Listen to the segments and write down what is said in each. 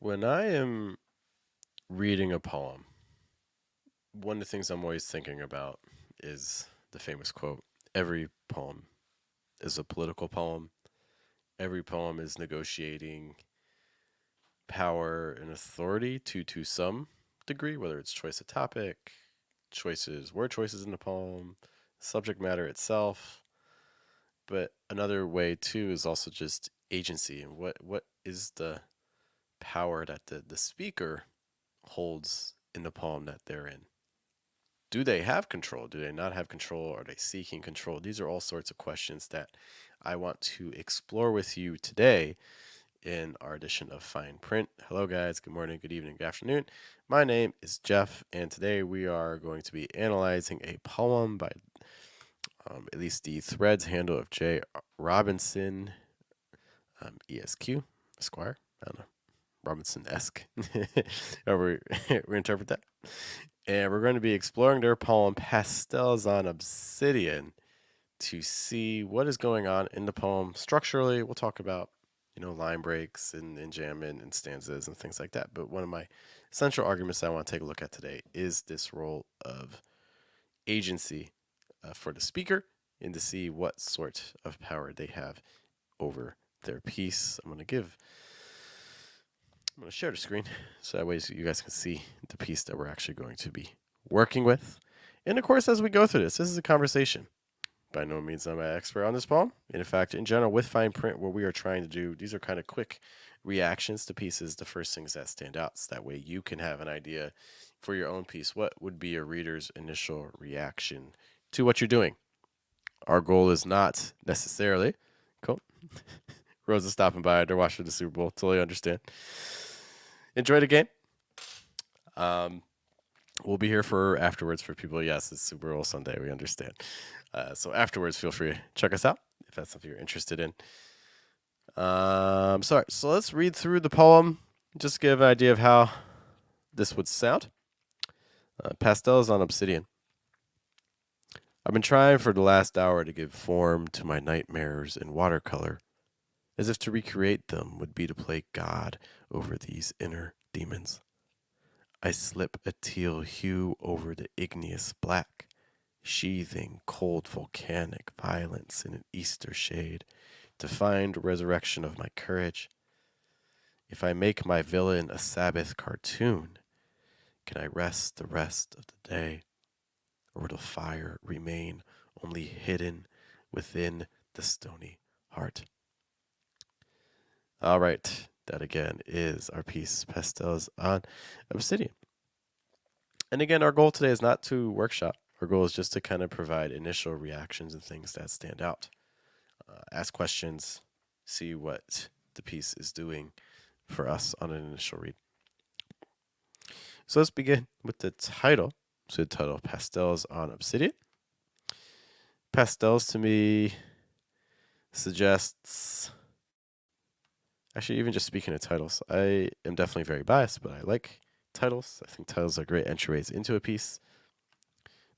When I am reading a poem, one of the things I'm always thinking about is the famous quote: every poem is a political poem. Every poem is negotiating power and authority to some degree, whether it's choice of topic, word choices in the poem, subject matter itself. But another way too is also just agency and what is the power that the speaker holds in the poem that they're in. Do they have control? Do they not have control? Are they seeking control? These are all sorts of questions that I want to explore with you today in our edition of Fine Print. Hello, guys. Good morning, good evening, good afternoon. My name is Jeff, and today we are going to be analyzing a poem by at least the threads handle of J. Robinson, ESQ, Esquire. I don't know. Robinson esque. we interpret that. And we're going to be exploring their poem Pastels on Obsidian to see what is going on in the poem structurally. We'll talk about, line breaks and jamming and stanzas and things like that. But one of my central arguments I want to take a look at today is this role of agency for the speaker and to see what sort of power they have over their piece. I'm going to share the screen so that way you guys can see the piece that we're actually going to be working with. And of course, as we go through this is a conversation. By no means am I an expert on this poem. And in fact, in general, with fine print, what we are trying to do, these are kind of quick reactions to pieces, the first things that stand out. So that way you can have an idea for your own piece. What would be a reader's initial reaction to what you're doing? Our goal is not necessarily, cool. Rosa's stopping by. They're watching the Super Bowl. Totally understand. Enjoy the game. We'll be here for afterwards for people. Yes, it's Super Bowl Sunday. We understand. So afterwards, feel free to check us out if that's something you're interested in. So let's read through the poem. Just to give an idea of how this would sound. Pastels on Obsidian. I've been trying for the last hour to give form to my nightmares in watercolor, as if to recreate them would be to play God over these inner demons. I slip a teal hue over the igneous black, sheathing cold volcanic violence in an Easter shade to find resurrection of my courage. If I make my villain a Sabbath cartoon, can I rest the rest of the day? Or will the fire remain only hidden within the stony heart? All right, that again is our piece, Pastels on Obsidian. And again, our goal today is not to workshop. Our goal is just to kind of provide initial reactions and things that stand out. Ask questions, see what the piece is doing for us on an initial read. So let's begin with the title. So the title, Pastels on Obsidian. Pastels to me suggests, actually, even just speaking of titles, I am definitely very biased, but I like titles. I think titles are great entryways into a piece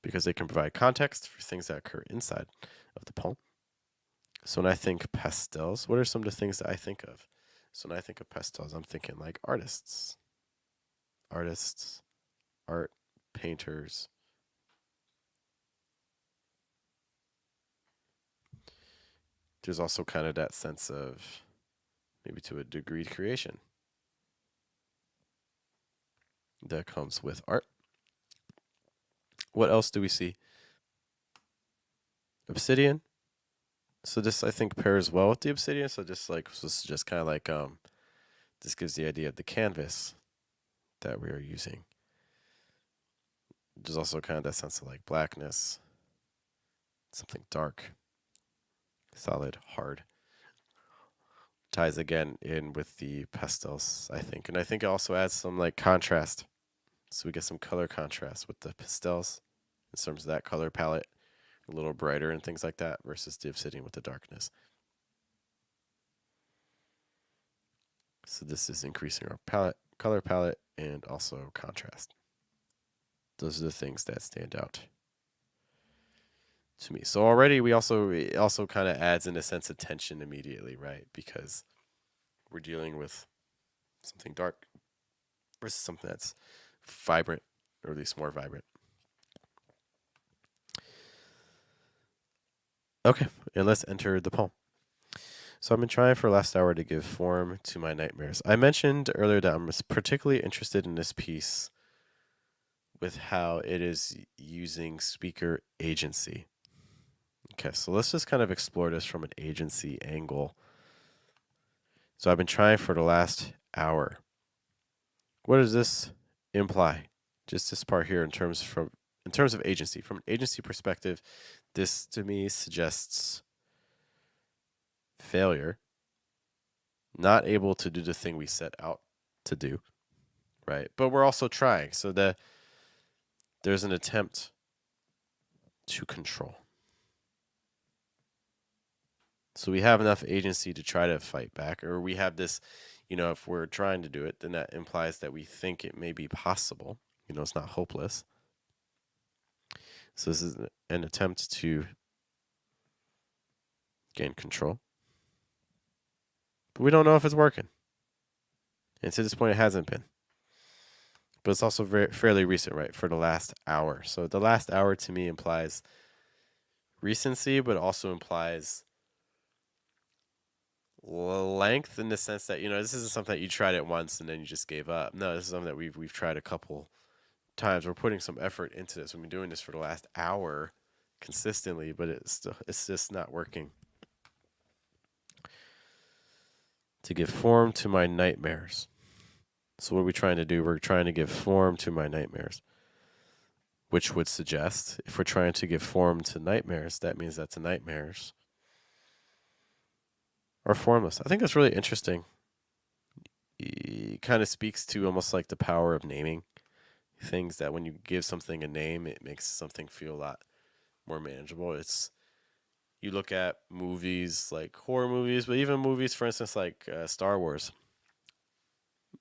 because they can provide context for things that occur inside of the poem. So when I think pastels, what are some of the things that I think of? So when I think of pastels, I'm thinking like artists, art, painters. There's also kind of that sense of, maybe to a degree, creation that comes with art. What else do we see? Obsidian. So this, I think, pairs well with the obsidian. So this is just kind of like this gives the idea of the canvas that we are using. There's also kind of that sense of like blackness, something dark, solid, hard. Ties again in with the pastels, I think. And I think it also adds some like contrast. So we get some color contrast with the pastels in terms of that color palette, a little brighter and things like that versus the obsidian with the darkness. So this is increasing our color palette, and also contrast. Those are the things that stand out to me. So already it also kind of adds in a sense of tension immediately, right? Because we're dealing with something dark, versus something that's vibrant, or at least more vibrant. Okay, and let's enter the poem. So I've been trying for the last hour to give form to my nightmares. I mentioned earlier that I'm particularly interested in this piece with how it is using speaker agency. Okay, so let's just kind of explore this from an agency angle. So I've been trying for the last hour. What does this imply? Just this part here in terms of agency. From an agency perspective, this to me suggests failure, not able to do the thing we set out to do, right? But we're also trying, so that there's an attempt to control. So we have enough agency to try to fight back, or we have this, if we're trying to do it, then that implies that we think it may be possible. It's not hopeless. So this is an attempt to gain control. But we don't know if it's working. And to this point, it hasn't been. But it's also fairly recent, right? For the last hour. So the last hour to me implies recency, but also implies length in the sense that, this isn't something that you tried it once and then you just gave up. No, this is something that we've tried a couple times. We're putting some effort into this. We've been doing this for the last hour consistently, but it's just not working. To give form to my nightmares. So what are we trying to do? We're trying to give form to my nightmares, which would suggest if we're trying to give form to nightmares, that means that the nightmares are formless. I think that's really interesting. It kind of speaks to almost like the power of naming things, that when you give something a name, it makes something feel a lot more manageable. You look at movies like horror movies, but even movies, for instance, like Star Wars.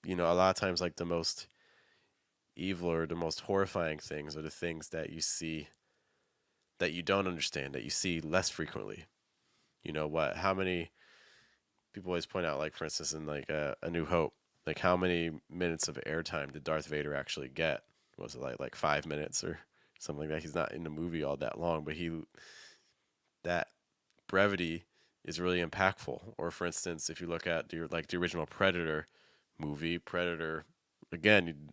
A lot of times, like the most evil or the most horrifying things are the things that you see that you don't understand, that you see less frequently. How many people always point out, like, for instance, in like A New Hope, like how many minutes of airtime did Darth Vader actually get? Was it like 5 minutes or something like that? He's not in the movie all that long, but that brevity is really impactful. Or for instance, if you look at the original Predator movie, Predator, again,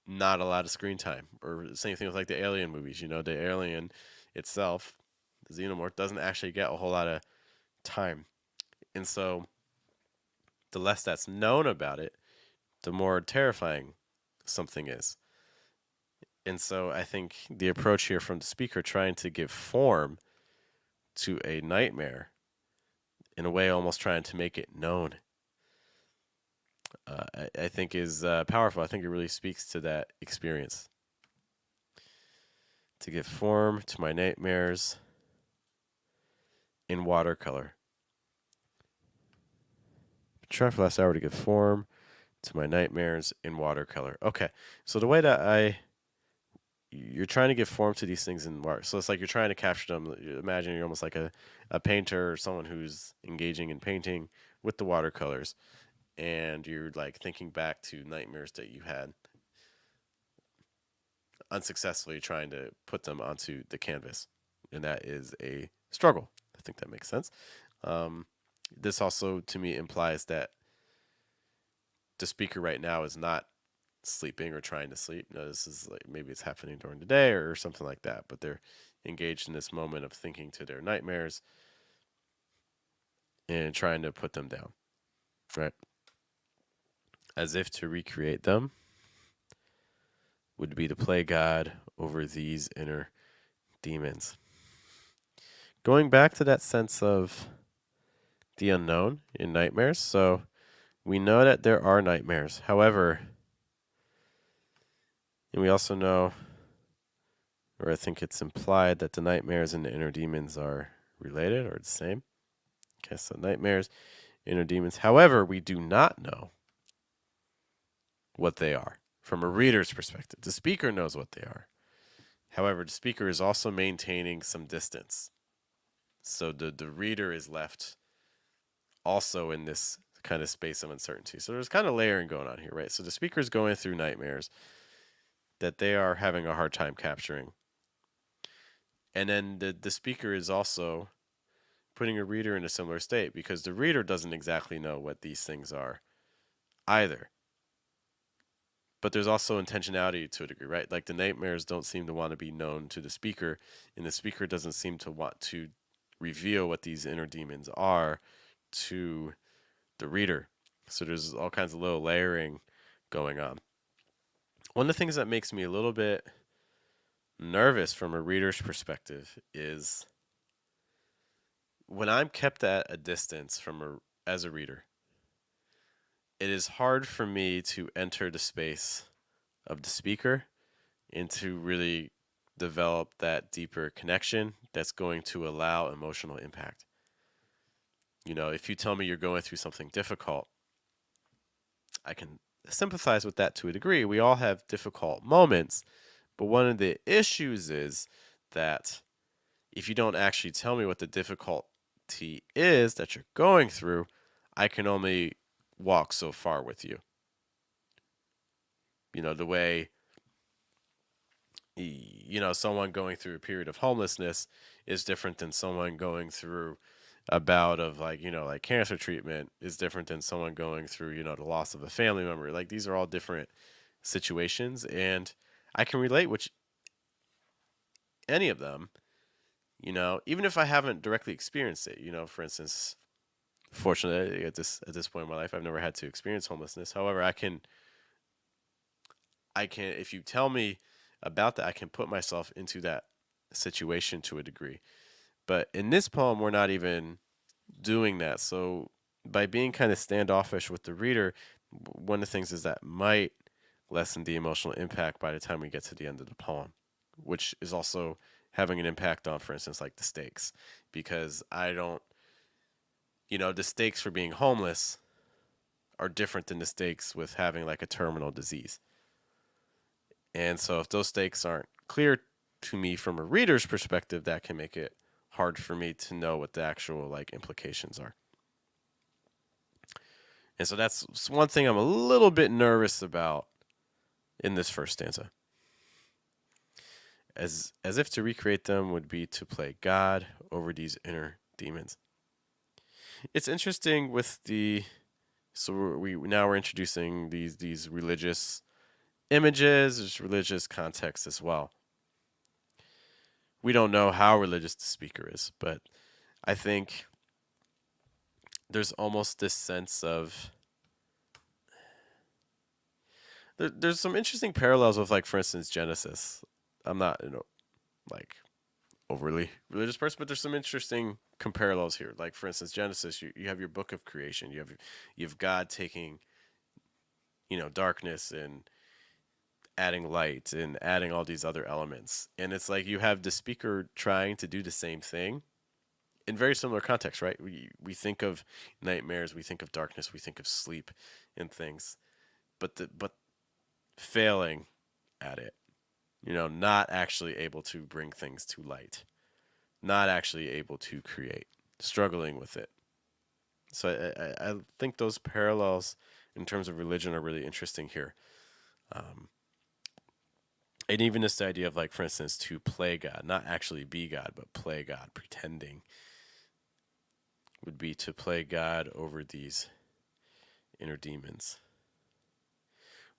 not a lot of screen time. Or the same thing with like the Alien movies. The alien itself, the xenomorph, doesn't actually get a whole lot of time. And so the less that's known about it, the more terrifying something is. And so I think the approach here from the speaker, trying to give form to a nightmare, in a way almost trying to make it known, I think is powerful. I think it really speaks to that experience. To give form to my nightmares in watercolor. Try for the last hour to give form to my nightmares in watercolor. Okay, so the way that you're trying to give form to these things in water. So it's like you're trying to capture them. Imagine you're almost like a painter or someone who's engaging in painting with the watercolors. And you're like thinking back to nightmares that you had, unsuccessfully trying to put them onto the canvas. And that is a struggle. I think that makes sense. This also, to me, implies that the speaker right now is not sleeping or trying to sleep. No, this is like maybe it's happening during the day or something like that, but they're engaged in this moment of thinking to their nightmares and trying to put them down, right? As if to recreate them would be to play God over these inner demons. Going back to that sense of the unknown in nightmares, so we know that there are nightmares. However, and we also know, or I think it's implied, that the nightmares and the inner demons are related or the same. Okay, so nightmares, inner demons. However, we do not know what they are from a reader's perspective. The speaker knows what they are. However, the speaker is also maintaining some distance. So the reader is left also in this kind of space of uncertainty. So there's kind of layering going on here, right? So the speaker is going through nightmares that they are having a hard time capturing. And then the speaker is also putting a reader in a similar state because the reader doesn't exactly know what these things are either. But there's also intentionality to a degree, right? Like the nightmares don't seem to want to be known to the speaker, and the speaker doesn't seem to want to reveal what these inner demons are to the reader. So there's all kinds of little layering going on. One of the things that makes me a little bit nervous from a reader's perspective is when I'm kept at a distance as a reader, it is hard for me to enter the space of the speaker and to really develop that deeper connection that's going to allow emotional impact. If you tell me you're going through something difficult, I can sympathize with that to a degree. We all have difficult moments, but one of the issues is that if you don't actually tell me what the difficulty is that you're going through, I can only walk so far with you. The way someone going through a period of homelessness is different than someone going through a bout of like cancer treatment is different than someone going through the loss of a family member. Like these are all different situations, and I can relate with any of them, even if I haven't directly experienced it. For instance, fortunately at this point in my life I've never had to experience homelessness. However, I can if you tell me about that, I can put myself into that situation to a degree. But in this poem, we're not even doing that. So by being kind of standoffish with the reader, one of the things is that might lessen the emotional impact by the time we get to the end of the poem, which is also having an impact on, for instance, like the stakes, because I don't, the stakes for being homeless are different than the stakes with having like a terminal disease. And so if those stakes aren't clear to me from a reader's perspective, that can make it hard for me to know what the actual like implications are. And so that's one thing I'm a little bit nervous about in this first stanza. As if to recreate them would be to play God over these inner demons. It's interesting with we're introducing these religious images, there's religious context as well. We don't know how religious the speaker is, but I think there's almost this sense of there's some interesting parallels with, like, for instance, Genesis. I'm not like overly religious person, but there's some interesting parallels here. Like, for instance, Genesis, you have your book of creation. You have God taking darkness and adding light and adding all these other elements, and it's like you have the speaker trying to do the same thing in very similar contexts, right? We think of nightmares, we think of darkness, we think of sleep and things, but failing at it, not actually able to bring things to light, not actually able to create, struggling with it. So I think those parallels in terms of religion are really interesting here. And even this idea of, like, for instance, to play God, not actually be God, but play God, pretending, would be to play God over these inner demons.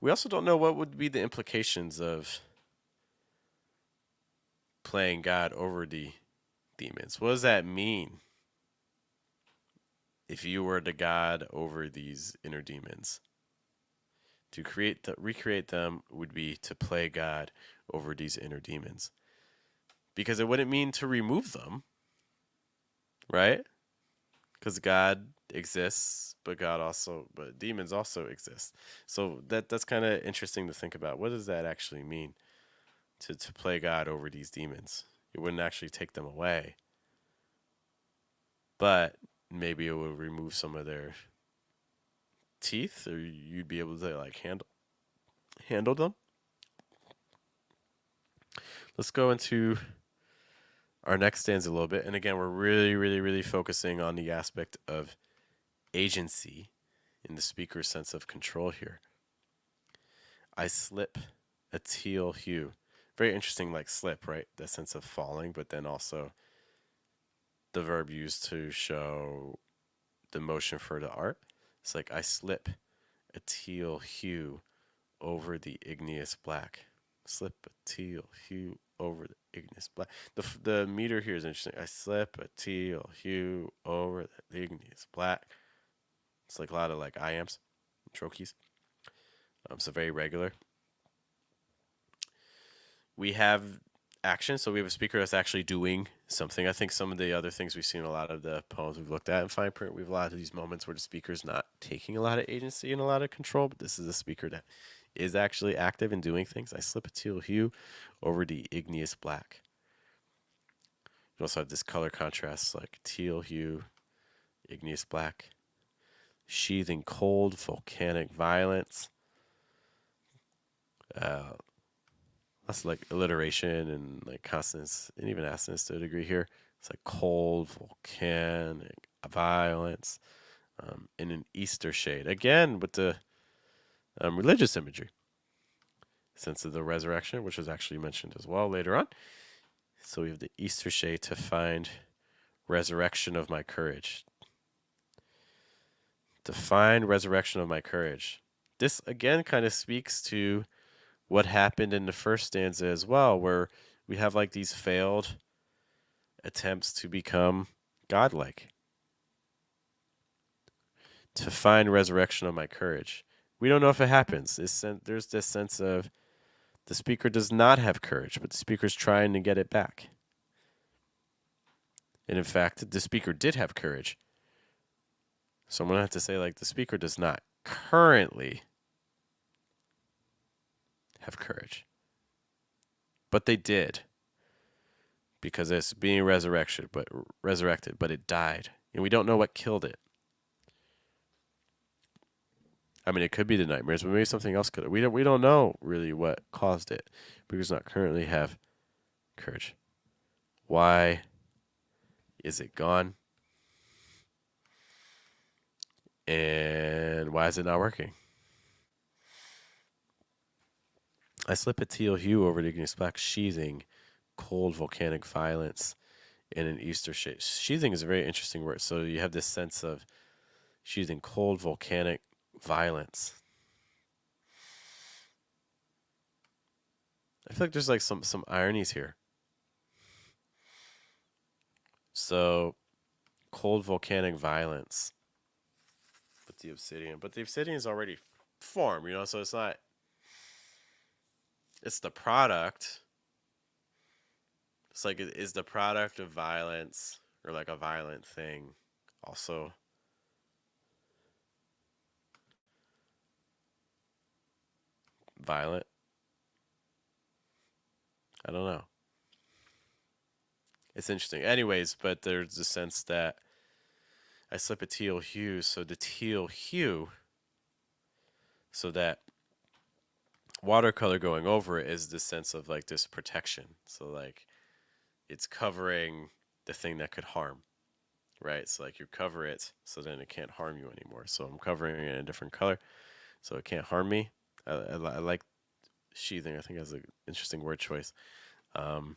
We also don't know what would be the implications of playing God over the demons. What does that mean if you were the God over these inner demons? To recreate them would be to play God over these inner demons. Because it wouldn't mean to remove them, right? Because God exists, but demons also exist. So that's kind of interesting to think about. What does that actually mean to play God over these demons? It wouldn't actually take them away, but maybe it would remove some of their teeth, or you'd be able to like handle them. Let's go into our next stanza a little bit, and again, we're really, really, really focusing on the aspect of agency in the speaker's sense of control here. I slip a teal hue. Very interesting, like slip, right? That sense of falling, but then also the verb used to show the motion for the art. It's like I slip a teal hue over the igneous black. Slip a teal hue over the igneous black. The meter here is interesting. I slip a teal hue over the igneous black. It's like a lot of like iams, trochees. So very regular. We have action, so we have a speaker that's actually doing something. I think some of the other things we've seen in a lot of the poems we've looked at in fine print, we have a lot of these moments where the speaker's not taking a lot of agency and a lot of control, but this is a speaker that is actually active in doing things. I slip a teal hue over the igneous black. You also have this color contrast, like teal hue, igneous black, sheathing cold, volcanic violence. That's like alliteration and like consonants and even assonance to a degree here. It's like cold, volcanic, violence, in an Easter shade. Again, with the religious imagery. Sense of the resurrection, which was actually mentioned as well later on. So we have the Easter shade to find resurrection of my courage. To find resurrection of my courage. This again kind of speaks to what happened in the first stanza as well, where we have like these failed attempts to become godlike. To find resurrection of my courage. We don't know if it happens. There's this sense of the speaker does not have courage, but the speaker's trying to get it back. And in fact, the speaker did have courage. So I'm going to have to say, like, the speaker does not currently have courage. But they did. Because it's being resurrected, but it died. And we don't know what killed it. I mean, it could be the nightmares, but maybe something else could. We don't know really what caused it. Because not currently have courage. Why is it gone? And why is it not working? I slip a teal hue over the igneous black, sheathing cold volcanic violence in an Easter shade. Sheathing is a very interesting word. So you have this sense of sheathing cold volcanic violence. I feel like there's like some ironies here. So cold volcanic violence with the obsidian, but the obsidian is already formed, so it's not. It's the product. It's like, is the product of violence or like a violent thing also violent? I don't know. It's interesting. Anyways, but there's a sense that I slip a teal hue, so the teal hue, so that watercolor going over it is the sense of like this protection. So like it's covering the thing that could harm, right? So like you cover it so then it can't harm you anymore. So I'm covering it in a different color so it can't harm me. I like sheathing. I think that's an interesting word choice. In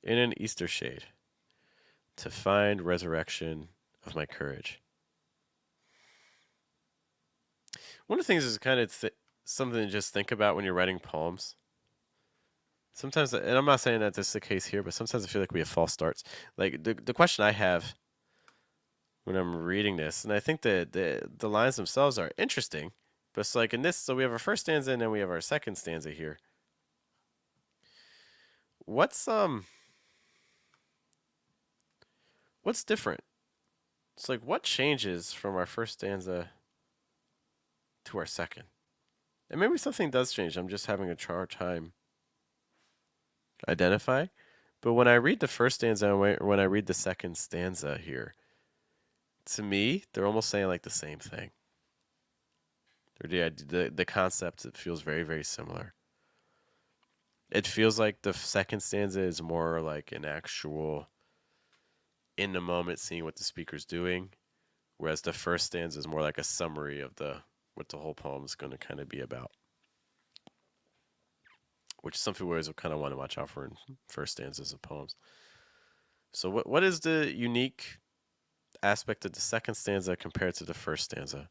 an Easter shade to find resurrection of my courage. One of the things is kind of something to just think about when you're writing poems. Sometimes, and I'm not saying that this is the case here, but sometimes I feel like we have false starts. Like the question I have when I'm reading this, and I think the lines themselves are interesting, but it's like in this, so we have our first stanza and then we have our second stanza here. What's different? It's like what changes from our first stanza to our second? And maybe something does change. I'm just having a hard time identify. But when I read the first stanza or when I read the second stanza here, to me, they're almost saying like the same thing. Or the concept, it feels very, very similar. It feels like the second stanza is more like an actual in the moment seeing what the speaker's doing, whereas the first stanza is more like a summary of what the whole poem is going to kind of be about, which some people always kind of want to watch out for in first stanzas of poems. So what is the unique aspect of the second stanza compared to the first stanza?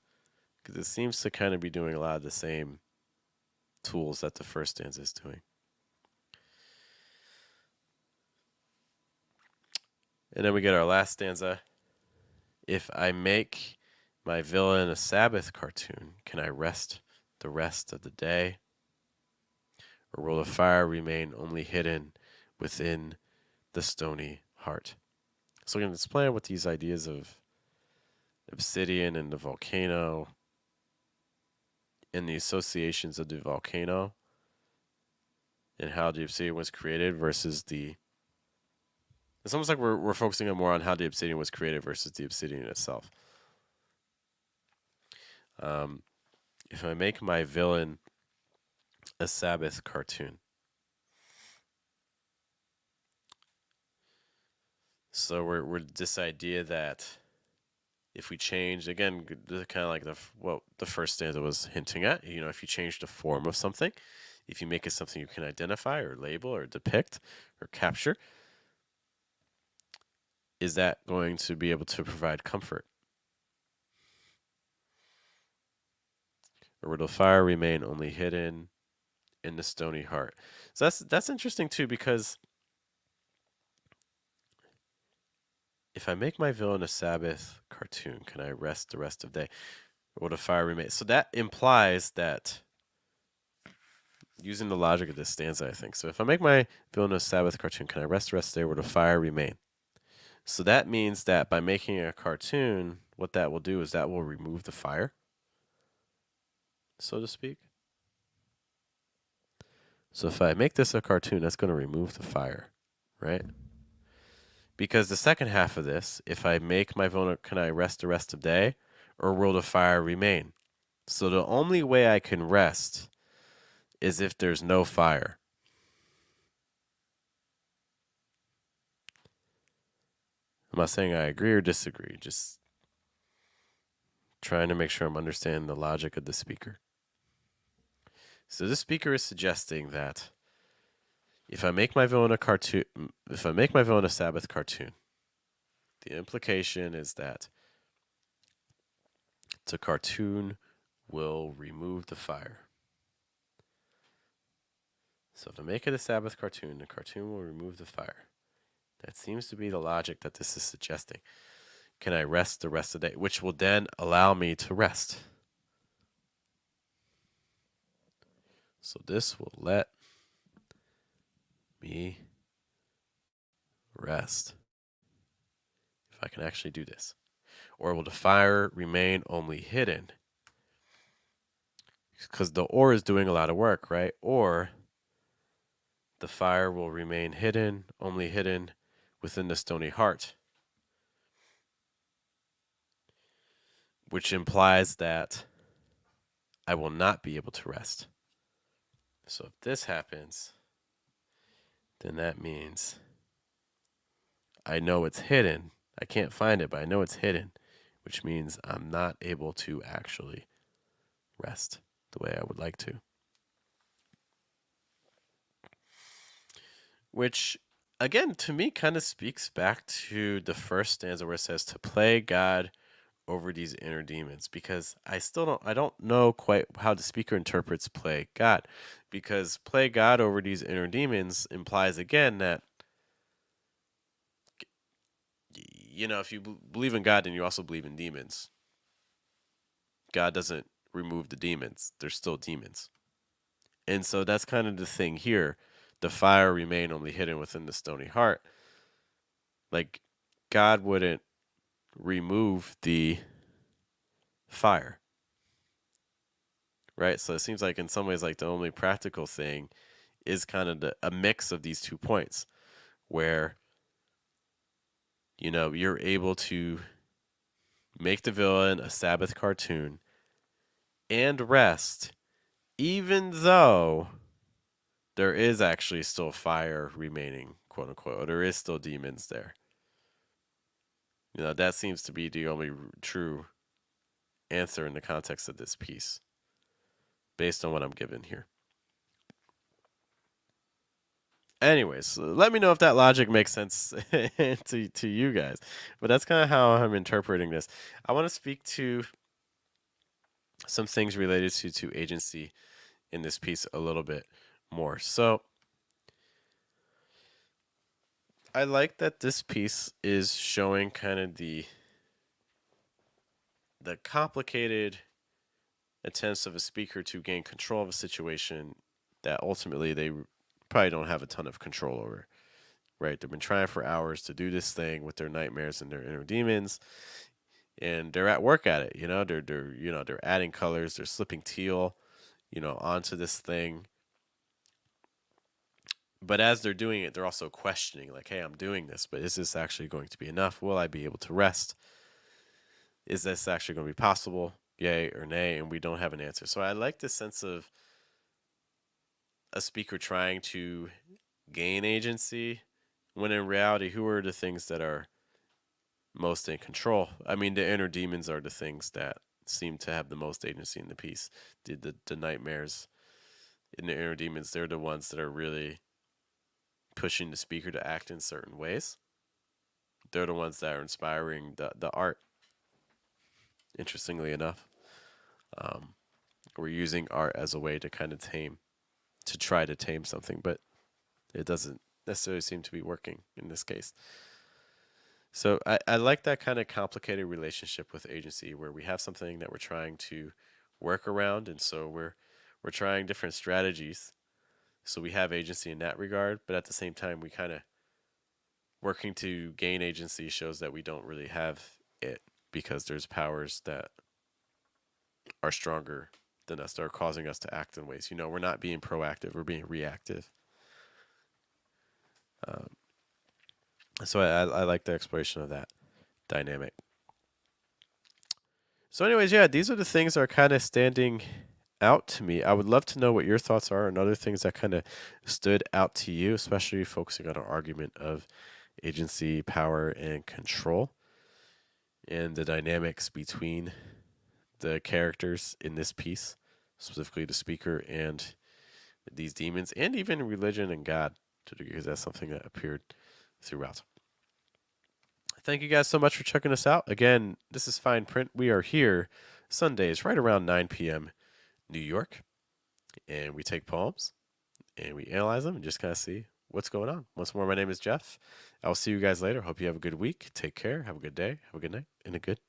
Because it seems to kind of be doing a lot of the same tools that the first stanza is doing. And then we get our last stanza. If I make my villain a Sabbath cartoon, can I rest the rest of the day? Or will the fire remain only hidden within the stony heart? So we're going to explain what these ideas of obsidian and the volcano and the associations of the volcano and how the obsidian was created versus the... It's almost like we're focusing on more on how the obsidian was created versus the obsidian itself. If I make my villain a Sabbath cartoon. So we're this idea that if we change, again, kind of like what the first stanza was hinting at, if you change the form of something, if you make it something you can identify or label or depict or capture, is that going to be able to provide comfort? Or will the fire remain only hidden in the stony heart? So that's interesting too, because if I make my villain a Sabbath cartoon, can I rest the rest of the day? Or will the fire remain? So that implies that, using the logic of this stanza, I think. So if I make my villain a Sabbath cartoon, can I rest the rest of the day? Will the fire remain? So that means that by making a cartoon, what that will do is that will remove the fire, so to speak. So if I make this a cartoon, that's going to remove the fire, right? Because the second half of this, if I make my villain, can I rest the rest of the day, or will the fire remain? So the only way I can rest is if there's no fire. I'm not saying I agree or disagree, just trying to make sure I'm understanding the logic of the speaker. So this speaker is suggesting that if I make my villain a cartoon, if I make my villain a Sabbath cartoon, the implication is that the cartoon will remove the fire. So if I make it a Sabbath cartoon, the cartoon will remove the fire. That seems to be the logic that this is suggesting. Can I rest the rest of the day? Which will then allow me to rest. So this will let me rest. If I can actually do this. Or will the fire remain only hidden? Because the or is doing a lot of work, right? Or the fire will remain hidden, only hidden within the stony heart. Which implies that I will not be able to rest. So if this happens, then that means I know it's hidden. I can't find it, but I know it's hidden, which means I'm not able to actually rest the way I would like to. Which, again, to me kind of speaks back to the first stanza where it says to play God over these inner demons, because I don't know quite how the speaker interprets play God, because play God over these inner demons implies again that, if you believe in God, then you also believe in demons. God doesn't remove the demons. They're still demons. And so that's kind of the thing here. The fire remain only hidden within the stony heart. Like, God wouldn't remove the fire. Right? So it seems like in some ways, like the only practical thing is kind of a mix of these 2 points where, you're able to make the villain a Sabbath cartoon and rest, even though there is actually still fire remaining, quote unquote. There is still demons there. That seems to be the only true answer in the context of this piece, based on what I'm given here. Anyways, let me know if that logic makes sense to you guys. But that's kind of how I'm interpreting this. I want to speak to some things related to agency in this piece a little bit more. So I like that this piece is showing kind of the complicated attempts of a speaker to gain control of a situation that ultimately they probably don't have a ton of control over. Right? They've been trying for hours to do this thing with their nightmares and their inner demons, and they're at work at it. They're adding colors, they're slipping teal, onto this thing. But as they're doing it, they're also questioning, like, hey, I'm doing this, but is this actually going to be enough? Will I be able to rest? Is this actually going to be possible? Yay or nay? And we don't have an answer. So I like this sense of a speaker trying to gain agency when in reality, who are the things that are most in control? I mean, the inner demons are the things that seem to have the most agency in the piece. The nightmares and the inner demons, they're the ones that are really pushing the speaker to act in certain ways. They're the ones that are inspiring the art. Interestingly enough, we're using art as a way to kind of try to tame something, but it doesn't necessarily seem to be working in this case. So I like that kind of complicated relationship with agency where we have something that we're trying to work around, and so we're trying different strategies. So we have agency in that regard, but at the same time, we kind of working to gain agency shows that we don't really have it because there's powers that are stronger than us that are causing us to act in ways. We're not being proactive, we're being reactive. So I like the exploration of that dynamic. So anyways, yeah, these are the things that are kind of standing out to me. I would love to know what your thoughts are and other things that kind of stood out to you, especially focusing on our argument of agency, power, and control, and the dynamics between the characters in this piece, specifically the speaker and these demons, and even religion and God, because that's something that appeared throughout. Thank you guys so much for checking us out. Again, this is Fine Print. We are here Sundays right around 9 p.m. New York, and we take poems and we analyze them and just kind of see what's going on. Once more, my name is Jeff. I'll see you guys later. Hope you have a good week. Take care. Have a good day. Have a good night and a good